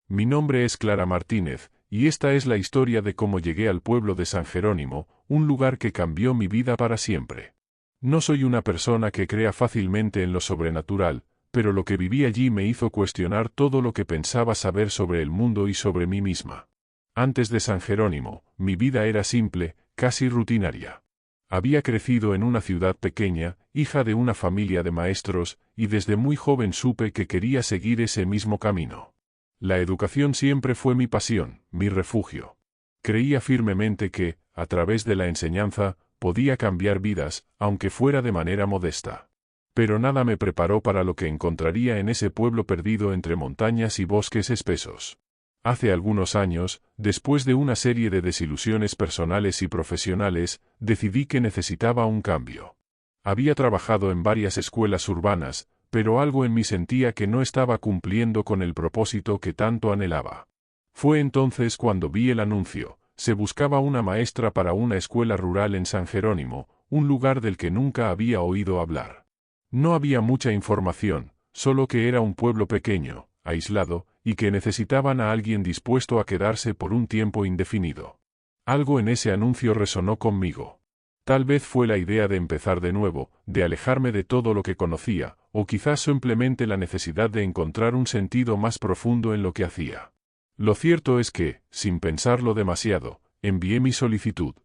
Mi nombre es Clara Martínez, y esta es la historia de cómo llegué al pueblo de San Jerónimo, un lugar que cambió mi vida para siempre. No soy una persona que crea fácilmente en lo sobrenatural, pero lo que viví allí me hizo cuestionar todo lo que pensaba saber sobre el mundo y sobre mí misma. Antes de San Jerónimo, mi vida era simple, casi rutinaria. Había crecido en una ciudad pequeña, hija de una familia de maestros, y desde muy joven supe que quería seguir ese mismo camino. La educación siempre fue mi pasión, mi refugio. Creía firmemente que, a través de la enseñanza, podía cambiar vidas, aunque fuera de manera modesta. Pero nada me preparó para lo que encontraría en ese pueblo perdido entre montañas y bosques espesos. Hace algunos años, después de una serie de desilusiones personales y profesionales, decidí que necesitaba un cambio. Había trabajado en varias escuelas urbanas, pero algo en mí sentía que no estaba cumpliendo con el propósito que tanto anhelaba. Fue entonces cuando vi el anuncio: se buscaba una maestra para una escuela rural en San Jerónimo, un lugar del que nunca había oído hablar. No había mucha información, solo que era un pueblo pequeño, aislado, y que necesitaban a alguien dispuesto a quedarse por un tiempo indefinido. Algo en ese anuncio resonó conmigo. Tal vez fue la idea de empezar de nuevo, de alejarme de todo lo que conocía, o quizás simplemente la necesidad de encontrar un sentido más profundo en lo que hacía. Lo cierto es que, sin pensarlo demasiado, envié mi solicitud.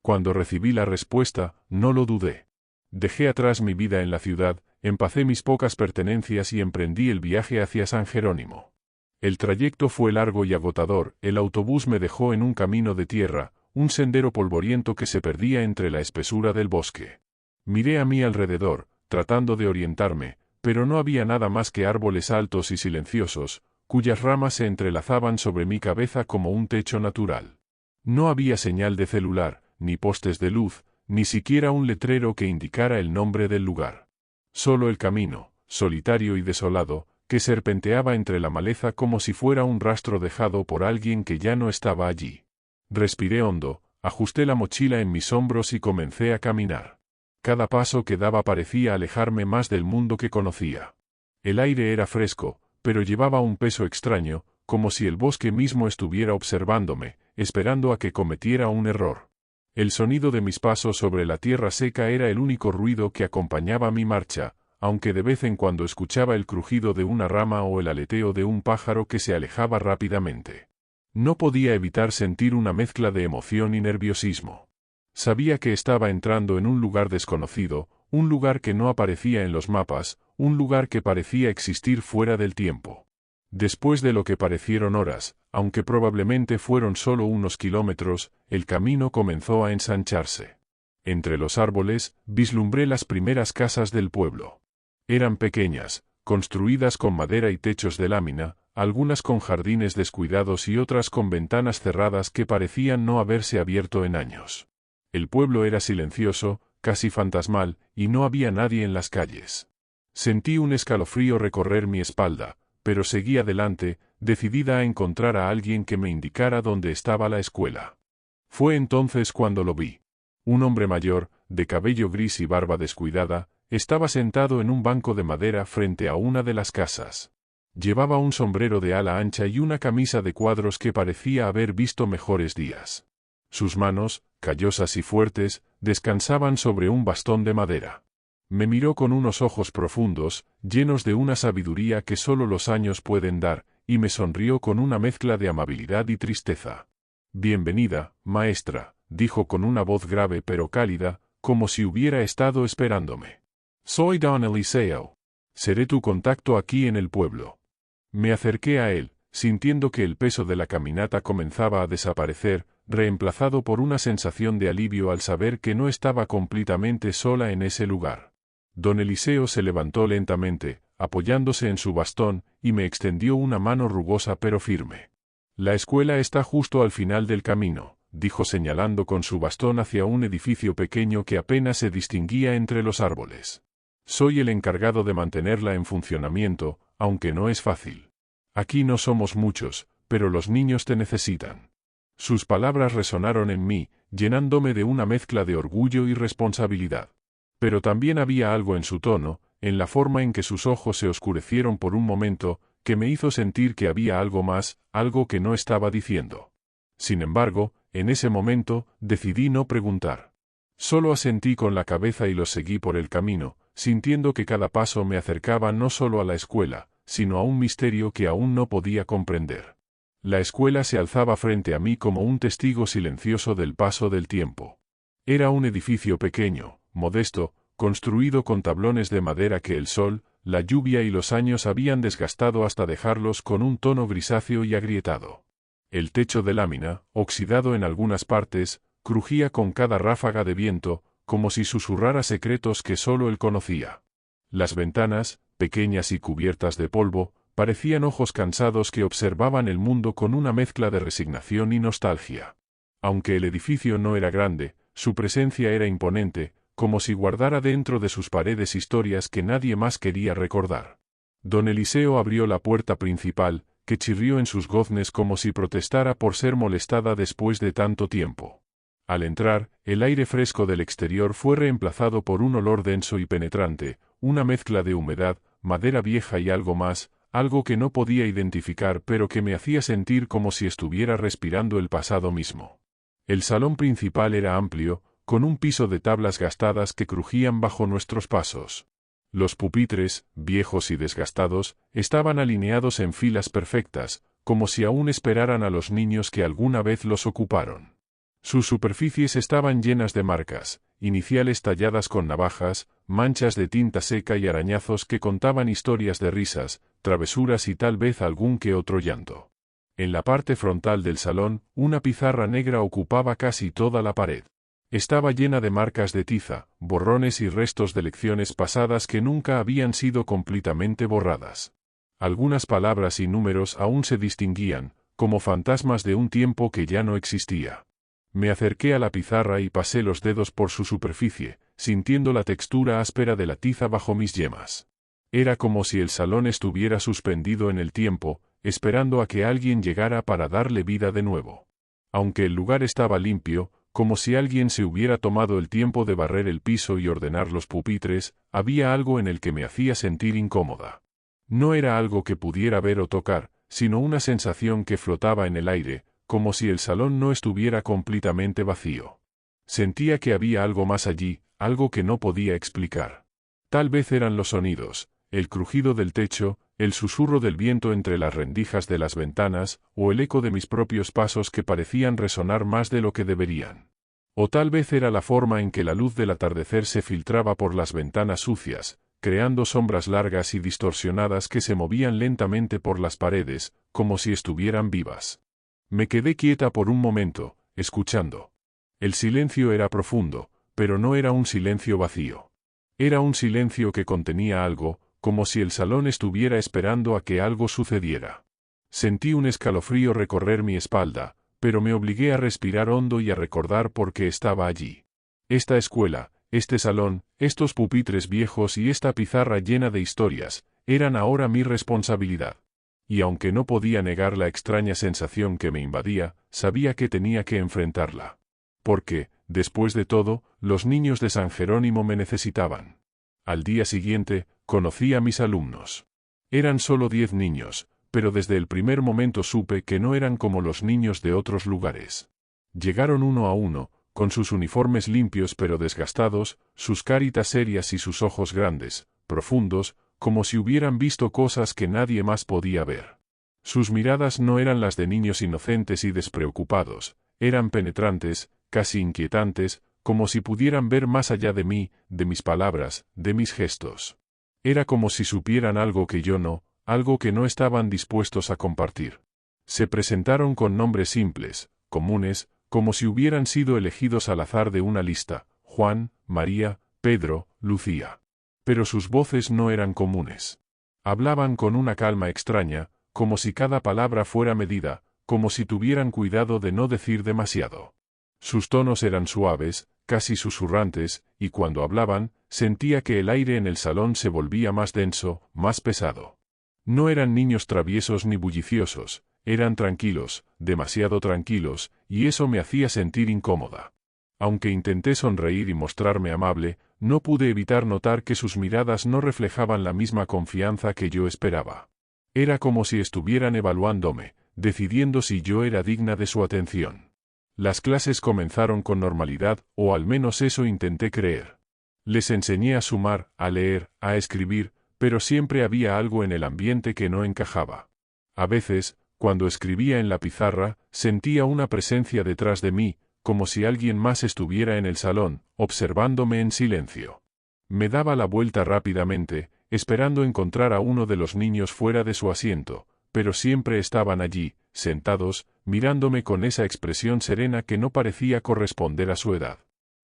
Cuando recibí la respuesta, no lo dudé. Dejé atrás mi vida en la ciudad, empacé mis pocas pertenencias y emprendí el viaje hacia San Jerónimo. El trayecto fue largo y agotador, el autobús me dejó en un camino de tierra, un sendero polvoriento que se perdía entre la espesura del bosque. Miré a mi alrededor, tratando de orientarme, pero no había nada más que árboles altos y silenciosos, cuyas ramas se entrelazaban sobre mi cabeza como un techo natural. No había señal de celular, ni postes de luz, ni siquiera un letrero que indicara el nombre del lugar. Solo el camino, solitario y desolado, que serpenteaba entre la maleza como si fuera un rastro dejado por alguien que ya no estaba allí. Respiré hondo, ajusté la mochila en mis hombros y comencé a caminar. Cada paso que daba parecía alejarme más del mundo que conocía. El aire era fresco, pero llevaba un peso extraño, como si el bosque mismo estuviera observándome, esperando a que cometiera un error. El sonido de mis pasos sobre la tierra seca era el único ruido que acompañaba mi marcha, aunque de vez en cuando escuchaba el crujido de una rama o el aleteo de un pájaro que se alejaba rápidamente. No podía evitar sentir una mezcla de emoción y nerviosismo. Sabía que estaba entrando en un lugar desconocido, un lugar que no aparecía en los mapas, un lugar que parecía existir fuera del tiempo. Después de lo que parecieron horas, aunque probablemente fueron solo unos kilómetros, el camino comenzó a ensancharse. Entre los árboles, vislumbré las primeras casas del pueblo. Eran pequeñas, construidas con madera y techos de lámina, algunas con jardines descuidados y otras con ventanas cerradas que parecían no haberse abierto en años. El pueblo era silencioso, casi fantasmal, y no había nadie en las calles. Sentí un escalofrío recorrer mi espalda, pero seguí adelante, decidida a encontrar a alguien que me indicara dónde estaba la escuela. Fue entonces cuando lo vi. Un hombre mayor, de cabello gris y barba descuidada, estaba sentado en un banco de madera frente a una de las casas. Llevaba un sombrero de ala ancha y una camisa de cuadros que parecía haber visto mejores días. Sus manos, callosas y fuertes, descansaban sobre un bastón de madera. Me miró con unos ojos profundos, llenos de una sabiduría que solo los años pueden dar, y me sonrió con una mezcla de amabilidad y tristeza. «Bienvenida, maestra», dijo con una voz grave pero cálida, como si hubiera estado esperándome. «Soy Don Eliseo. Seré tu contacto aquí en el pueblo». Me acerqué a él, sintiendo que el peso de la caminata comenzaba a desaparecer, reemplazado por una sensación de alivio al saber que no estaba completamente sola en ese lugar. Don Eliseo se levantó lentamente, apoyándose en su bastón, y me extendió una mano rugosa pero firme. «La escuela está justo al final del camino», dijo señalando con su bastón hacia un edificio pequeño que apenas se distinguía entre los árboles. «Soy el encargado de mantenerla en funcionamiento, aunque no es fácil. Aquí no somos muchos, pero los niños te necesitan». Sus palabras resonaron en mí, llenándome de una mezcla de orgullo y responsabilidad. Pero también había algo en su tono, en la forma en que sus ojos se oscurecieron por un momento, que me hizo sentir que había algo más, algo que no estaba diciendo. Sin embargo, en ese momento, decidí no preguntar. Solo asentí con la cabeza y los seguí por el camino, sintiendo que cada paso me acercaba no solo a la escuela, sino a un misterio que aún no podía comprender. La escuela se alzaba frente a mí como un testigo silencioso del paso del tiempo. Era un edificio pequeño, modesto, construido con tablones de madera que el sol, la lluvia y los años habían desgastado hasta dejarlos con un tono grisáceo y agrietado. El techo de lámina, oxidado en algunas partes, crujía con cada ráfaga de viento, como si susurrara secretos que solo él conocía. Las ventanas, pequeñas y cubiertas de polvo, parecían ojos cansados que observaban el mundo con una mezcla de resignación y nostalgia. Aunque el edificio no era grande, su presencia era imponente, como si guardara dentro de sus paredes historias que nadie más quería recordar. Don Eliseo abrió la puerta principal, que chirrió en sus goznes como si protestara por ser molestada después de tanto tiempo. Al entrar, el aire fresco del exterior fue reemplazado por un olor denso y penetrante, una mezcla de humedad, madera vieja y algo más, algo que no podía identificar pero que me hacía sentir como si estuviera respirando el pasado mismo. El salón principal era amplio, con un piso de tablas gastadas que crujían bajo nuestros pasos. Los pupitres, viejos y desgastados, estaban alineados en filas perfectas, como si aún esperaran a los niños que alguna vez los ocuparon. Sus superficies estaban llenas de marcas, iniciales talladas con navajas, manchas de tinta seca y arañazos que contaban historias de risas, travesuras y tal vez algún que otro llanto. En la parte frontal del salón, una pizarra negra ocupaba casi toda la pared. Estaba llena de marcas de tiza, borrones y restos de lecciones pasadas que nunca habían sido completamente borradas. Algunas palabras y números aún se distinguían, como fantasmas de un tiempo que ya no existía. Me acerqué a la pizarra y pasé los dedos por su superficie, sintiendo la textura áspera de la tiza bajo mis yemas. Era como si el salón estuviera suspendido en el tiempo, esperando a que alguien llegara para darle vida de nuevo. Aunque el lugar estaba limpio, como si alguien se hubiera tomado el tiempo de barrer el piso y ordenar los pupitres, había algo en el que me hacía sentir incómoda. No era algo que pudiera ver o tocar, sino una sensación que flotaba en el aire, como si el salón no estuviera completamente vacío. Sentía que había algo más allí, algo que no podía explicar. Tal vez eran los sonidos, el crujido del techo, el susurro del viento entre las rendijas de las ventanas, o el eco de mis propios pasos que parecían resonar más de lo que deberían. O tal vez era la forma en que la luz del atardecer se filtraba por las ventanas sucias, creando sombras largas y distorsionadas que se movían lentamente por las paredes, como si estuvieran vivas. Me quedé quieta por un momento, escuchando. El silencio era profundo, pero no era un silencio vacío. Era un silencio que contenía algo, como si el salón estuviera esperando a que algo sucediera. Sentí un escalofrío recorrer mi espalda, pero me obligué a respirar hondo y a recordar por qué estaba allí. Esta escuela, este salón, estos pupitres viejos y esta pizarra llena de historias, eran ahora mi responsabilidad. Y aunque no podía negar la extraña sensación que me invadía, sabía que tenía que enfrentarla. Porque, después de todo, los niños de San Jerónimo me necesitaban. Al día siguiente, conocí a mis alumnos. Eran solo 10 niños, pero desde el primer momento supe que no eran como los niños de otros lugares. Llegaron uno a uno, con sus uniformes limpios pero desgastados, sus caritas serias y sus ojos grandes, profundos, como si hubieran visto cosas que nadie más podía ver. Sus miradas no eran las de niños inocentes y despreocupados, eran penetrantes, casi inquietantes, como si pudieran ver más allá de mí, de mis palabras, de mis gestos. Era como si supieran algo que yo no, algo que no estaban dispuestos a compartir. Se presentaron con nombres simples, comunes, como si hubieran sido elegidos al azar de una lista: Juan, María, Pedro, Lucía. Pero sus voces no eran comunes. Hablaban con una calma extraña, como si cada palabra fuera medida, como si tuvieran cuidado de no decir demasiado. Sus tonos eran suaves, casi susurrantes, y cuando hablaban, sentía que el aire en el salón se volvía más denso, más pesado. No eran niños traviesos ni bulliciosos, eran tranquilos, demasiado tranquilos, y eso me hacía sentir incómoda. Aunque intenté sonreír y mostrarme amable, no pude evitar notar que sus miradas no reflejaban la misma confianza que yo esperaba. Era como si estuvieran evaluándome, decidiendo si yo era digna de su atención. Las clases comenzaron con normalidad, o al menos eso intenté creer. Les enseñé a sumar, a leer, a escribir, pero siempre había algo en el ambiente que no encajaba. A veces, cuando escribía en la pizarra, sentía una presencia detrás de mí, como si alguien más estuviera en el salón, observándome en silencio. Me daba la vuelta rápidamente, esperando encontrar a uno de los niños fuera de su asiento, pero siempre estaban allí, sentados, mirándome con esa expresión serena que no parecía corresponder a su edad.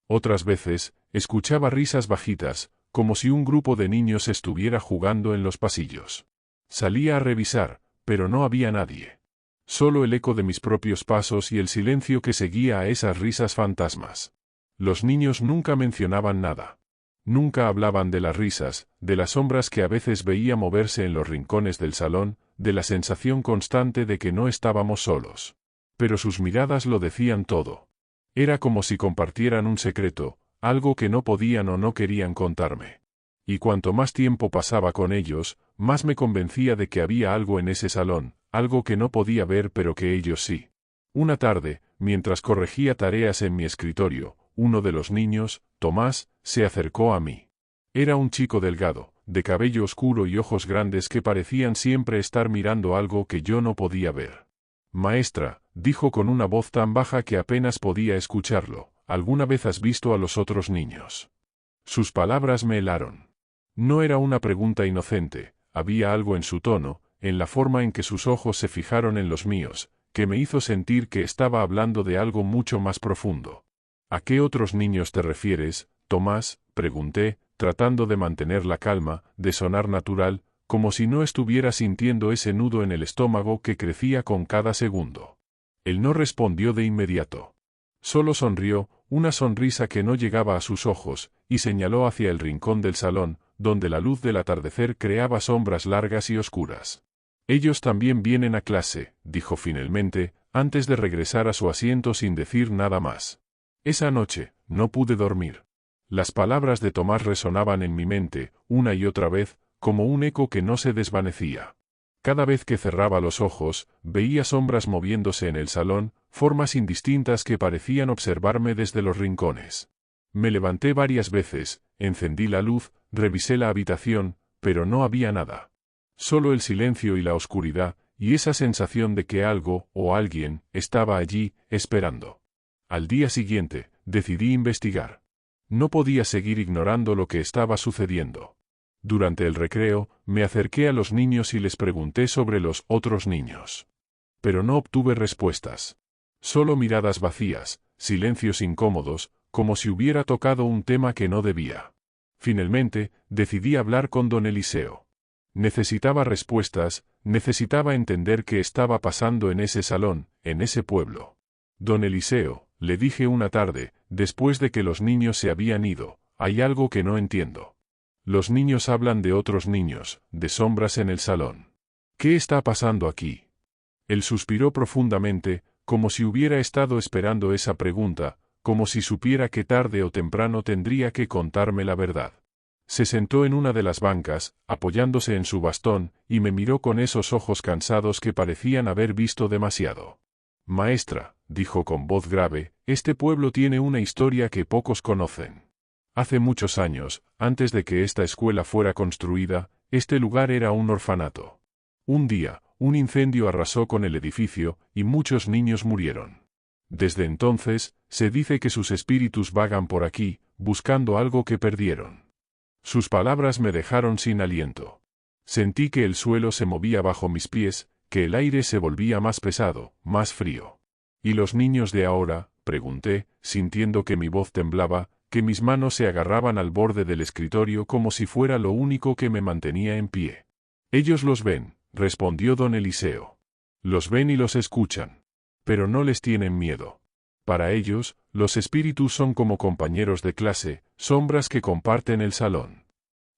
Otras veces, escuchaba risas bajitas, como si un grupo de niños estuviera jugando en los pasillos. Salía a revisar, pero no había nadie. Solo el eco de mis propios pasos y el silencio que seguía a esas risas fantasmas. Los niños nunca mencionaban nada. Nunca hablaban de las risas, de las sombras que a veces veía moverse en los rincones del salón, de la sensación constante de que no estábamos solos. Pero sus miradas lo decían todo. Era como si compartieran un secreto, algo que no podían o no querían contarme. Y cuanto más tiempo pasaba con ellos, más me convencía de que había algo en ese salón, algo que no podía ver pero que ellos sí. Una tarde, mientras corregía tareas en mi escritorio, uno de los niños, Tomás, se acercó a mí. Era un chico delgado, de cabello oscuro y ojos grandes que parecían siempre estar mirando algo que yo no podía ver. Maestra, dijo con una voz tan baja que apenas podía escucharlo, ¿alguna vez has visto a los otros niños? Sus palabras me helaron. No era una pregunta inocente, había algo en su tono, en la forma en que sus ojos se fijaron en los míos, que me hizo sentir que estaba hablando de algo mucho más profundo. ¿A qué otros niños te refieres, Tomás?, pregunté, tratando de mantener la calma, de sonar natural, como si no estuviera sintiendo ese nudo en el estómago que crecía con cada segundo. Él no respondió de inmediato. Solo sonrió, una sonrisa que no llegaba a sus ojos, y señaló hacia el rincón del salón, donde la luz del atardecer creaba sombras largas y oscuras. Ellos también vienen a clase, dijo finalmente, antes de regresar a su asiento sin decir nada más. Esa noche, no pude dormir. Las palabras de Tomás resonaban en mi mente, una y otra vez, como un eco que no se desvanecía. Cada vez que cerraba los ojos, veía sombras moviéndose en el salón, formas indistintas que parecían observarme desde los rincones. Me levanté varias veces, encendí la luz, revisé la habitación, pero no había nada. Solo el silencio y la oscuridad, y esa sensación de que algo, o alguien, estaba allí, esperando. Al día siguiente, decidí investigar. No podía seguir ignorando lo que estaba sucediendo. Durante el recreo, me acerqué a los niños y les pregunté sobre los otros niños. Pero no obtuve respuestas. Solo miradas vacías, silencios incómodos, como si hubiera tocado un tema que no debía. Finalmente, decidí hablar con don Eliseo. Necesitaba respuestas, necesitaba entender qué estaba pasando en ese salón, en ese pueblo. Don Eliseo, le dije una tarde, después de que los niños se habían ido, hay algo que no entiendo. Los niños hablan de otros niños, de sombras en el salón. ¿Qué está pasando aquí? Él suspiró profundamente, como si hubiera estado esperando esa pregunta, como si supiera que tarde o temprano tendría que contarme la verdad. Se sentó en una de las bancas, apoyándose en su bastón, y me miró con esos ojos cansados que parecían haber visto demasiado. Maestra, dijo con voz grave, este pueblo tiene una historia que pocos conocen. Hace muchos años, antes de que esta escuela fuera construida, este lugar era un orfanato. Un día, un incendio arrasó con el edificio, y muchos niños murieron. Desde entonces, se dice que sus espíritus vagan por aquí, buscando algo que perdieron. Sus palabras me dejaron sin aliento. Sentí que el suelo se movía bajo mis pies, que el aire se volvía más pesado, más frío. ¿Y los niños de ahora?, pregunté, sintiendo que mi voz temblaba, que mis manos se agarraban al borde del escritorio como si fuera lo único que me mantenía en pie. Ellos los ven, respondió don Eliseo. Los ven y los escuchan. Pero no les tienen miedo. Para ellos, los espíritus son como compañeros de clase, sombras que comparten el salón.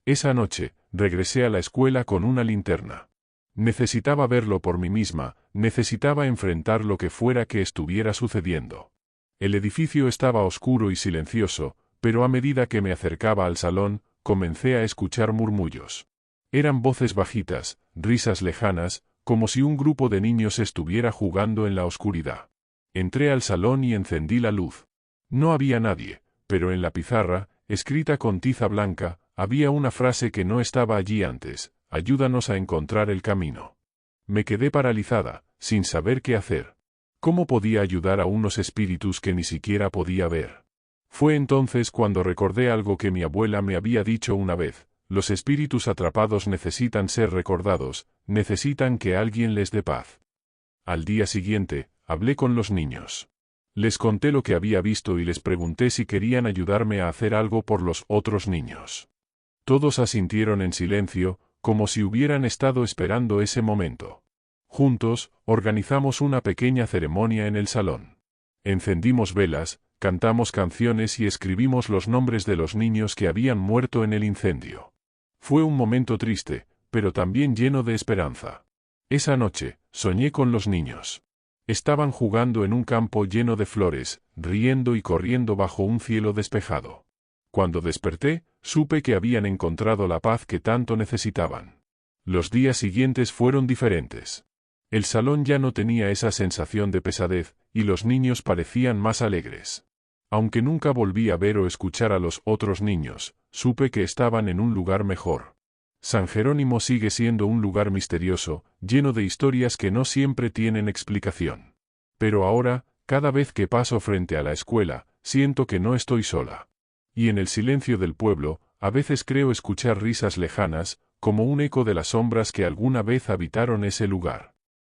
Esa noche, regresé a la escuela con una linterna. Necesitaba verlo por mí misma, necesitaba enfrentar lo que fuera que estuviera sucediendo. El edificio estaba oscuro y silencioso, pero a medida que me acercaba al salón, comencé a escuchar murmullos. Eran voces bajitas, risas lejanas, como si un grupo de niños estuviera jugando en la oscuridad. Entré al salón y encendí la luz. No había nadie, pero en la pizarra, escrita con tiza blanca, había una frase que no estaba allí antes: ayúdanos a encontrar el camino. Me quedé paralizada, sin saber qué hacer. ¿Cómo podía ayudar a unos espíritus que ni siquiera podía ver? Fue entonces cuando recordé algo que mi abuela me había dicho una vez: los espíritus atrapados necesitan ser recordados, necesitan que alguien les dé paz. Al día siguiente, hablé con los niños. Les conté lo que había visto y les pregunté si querían ayudarme a hacer algo por los otros niños. Todos asintieron en silencio, como si hubieran estado esperando ese momento. Juntos, organizamos una pequeña ceremonia en el salón. Encendimos velas, cantamos canciones y escribimos los nombres de los niños que habían muerto en el incendio. Fue un momento triste, pero también lleno de esperanza. Esa noche, soñé con los niños. Estaban jugando en un campo lleno de flores, riendo y corriendo bajo un cielo despejado. Cuando desperté, supe que habían encontrado la paz que tanto necesitaban. Los días siguientes fueron diferentes. El salón ya no tenía esa sensación de pesadez, y los niños parecían más alegres. Aunque nunca volví a ver o escuchar a los otros niños, supe que estaban en un lugar mejor. San Jerónimo sigue siendo un lugar misterioso, lleno de historias que no siempre tienen explicación. Pero ahora, cada vez que paso frente a la escuela, siento que no estoy sola. Y en el silencio del pueblo, a veces creo escuchar risas lejanas, como un eco de las sombras que alguna vez habitaron ese lugar.